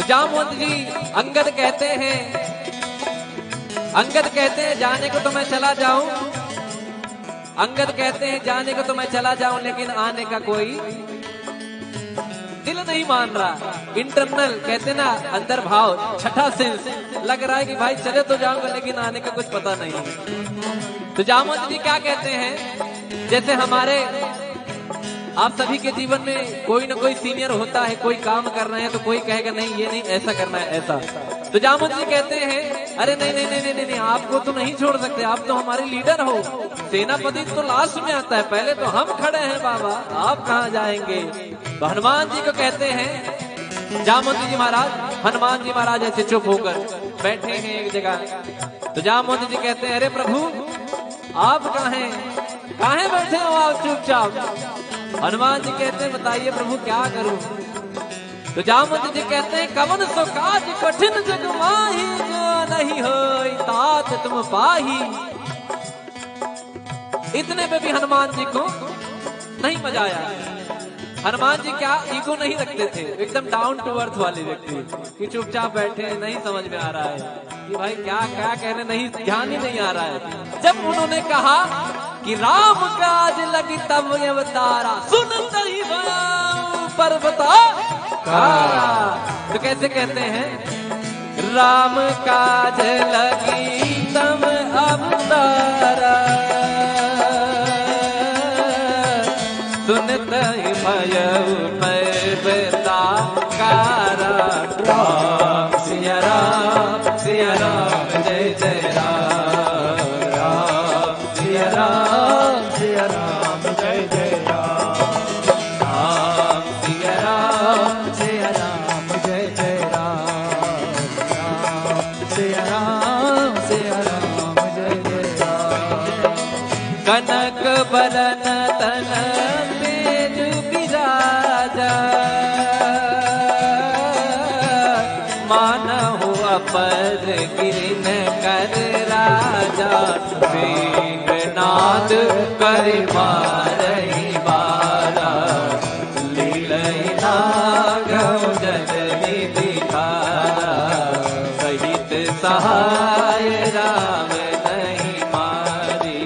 जामवंत जी अंगद कहते हैं जाने को तो मैं चला जाऊं, अंगद कहते हैं जाने को तो मैं चला जाऊं, लेकिन आने का कोई दिल नहीं मान रहा। इंटरनल कहते ना अंदर भाव, छठा सेंस लग रहा है कि भाई चले तो जाऊंगा लेकिन आने का कुछ पता नहीं। तो जामवंत जी क्या कहते हैं, जैसे हमारे आप सभी के जीवन में कोई ना कोई सीनियर होता है, कोई काम कर रहे हैं तो कोई कहेगा नहीं ये नहीं ऐसा करना है ऐसा। तो जामवंत जी कहते हैं अरे नहीं नहीं नहीं नहीं नहीं, नहीं आपको तो नहीं छोड़ सकते, आप तो हमारे लीडर हो। सेनापति तो लास्ट में आता है, पहले तो हम खड़े हैं बाबा, आप कहाँ जाएंगे। तो हनुमान जी को कहते हैं जामवंत जी महाराज, हनुमान जी महाराज ऐसे चुप होकर बैठे हैं एक जगह। तो जामवंत जी कहते हैं अरे प्रभु आप कहाँ बैठे हो आप चुपचाप। हनुमान जी कहते हैं बताइए प्रभु क्या करूं। तो जामवंत जी कहते हैं कवन सो काज कठिन जग माही, जो नहीं होई तात तुम पाही। इतने पे भी हनुमान जी को नहीं मजा आया। हनुमान जी क्या ईगो नहीं रखते थे, एकदम डाउन टू अर्थ वाले व्यक्ति कि चुपचाप बैठे, नहीं समझ में आ रहा है कि भाई क्या क्या कहने, नहीं ध्यान ही नहीं आ रहा है। जब उन्होंने कहा कि राम काज लगी तब अवतारा, सुनते ही पर्वता कारा। तो कैसे कहते हैं राम काज लगी तब अवतारा, सुनते ही पर्वता कारा। राम सिया राम जय जय राम, राम सिया राम जय जय राम, राम सिया राम जय जय राम, राम सिया राम जय जय राम। कनक बरन तन तेज बिराजा, मानहु अपर गिरन कर राजा। नाद कर मारही बारा, लीलई नागम जगनी दिखारा। सहित सहाय राम नहीं मारी,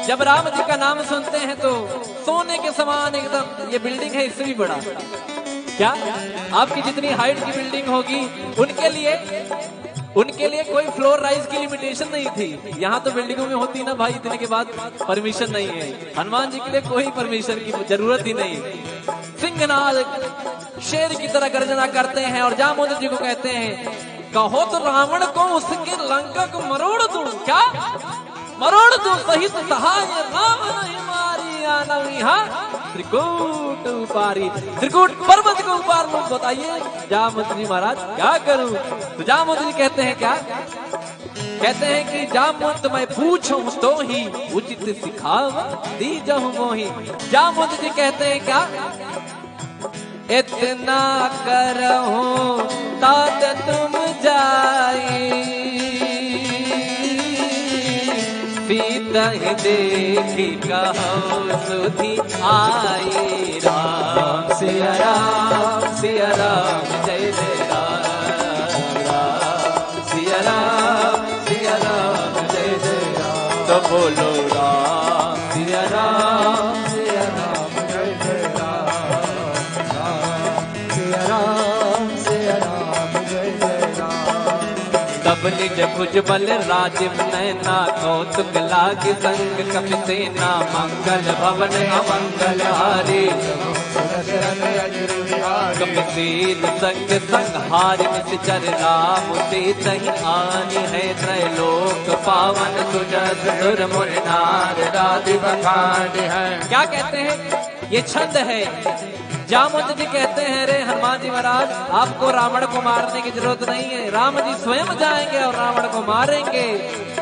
जब राम जी का नाम सुनते हैं तो सोने के समान एकदम, ये बिल्डिंग है इससे भी बड़ा। क्या आपकी जितनी हाइट की बिल्डिंग होगी उनके लिए कोई फ्लोर राइज की लिमिटेशन नहीं थी। यहाँ तो बिल्डिंगों में होती ना भाई इतने के बाद परमिशन नहीं है, हनुमान जी के लिए कोई परमिशन की जरूरत ही नहीं। सिंहनाद शेर की तरह गर्जना करते हैं और जामवंत जी को कहते हैं कहो तो रावण को उसके लंका को मरोड़ दूं। क्या मरोड़ दूं सहित सहाय राम नहीं मारी, आनव यहाँ त्रिकूट उपारी। त्रिकूट पर्वत को उपार लो, बताइए जामवंत जी महाराज क्या करूं। तो जामवंत जी कहते हैं क्या, कहते हैं कि जामवंत मैं पूछूं तो ही उचित सिखाव दीजहु मोहि। जामवंत जी कहते हैं क्या, इतना करहूं तात तुम जाई, सीता देखी कहो सुधी आई। राम सिया राम जय जय राम, राम सिया राम जय जय राम। तो बोलो राम सिया राम जय जय राम, राम सिया राम जय जय राम। तब निज भुज बल राजीव नैना, कौतुक लाग संग कपि सेना। मंगल भवन अमंगल हारी, कपिशील संग संहारि। निश्चर राम सीतहि आनि है, त्रैलोक पावन सुजस सुर मुनि नार राधि बखान है। क्या कहते हैं, ये छंद है। जामवंत जी कहते हैं रे हनुमान जी महाराज आपको रावण को मारने की जरूरत नहीं है, राम जी स्वयं जाएंगे और रावण को मारेंगे।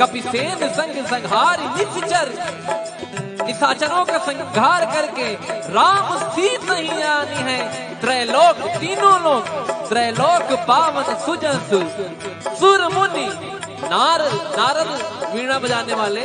कपिसेन संग संहारी निश्चर, निशाचरों का संहार करके राम सीत नहीं आनी है। त्रैलोक तीनों लोग, त्रैलोक पावन सुजन सुर मुनि नारद, नारद वीणा बजाने वाले,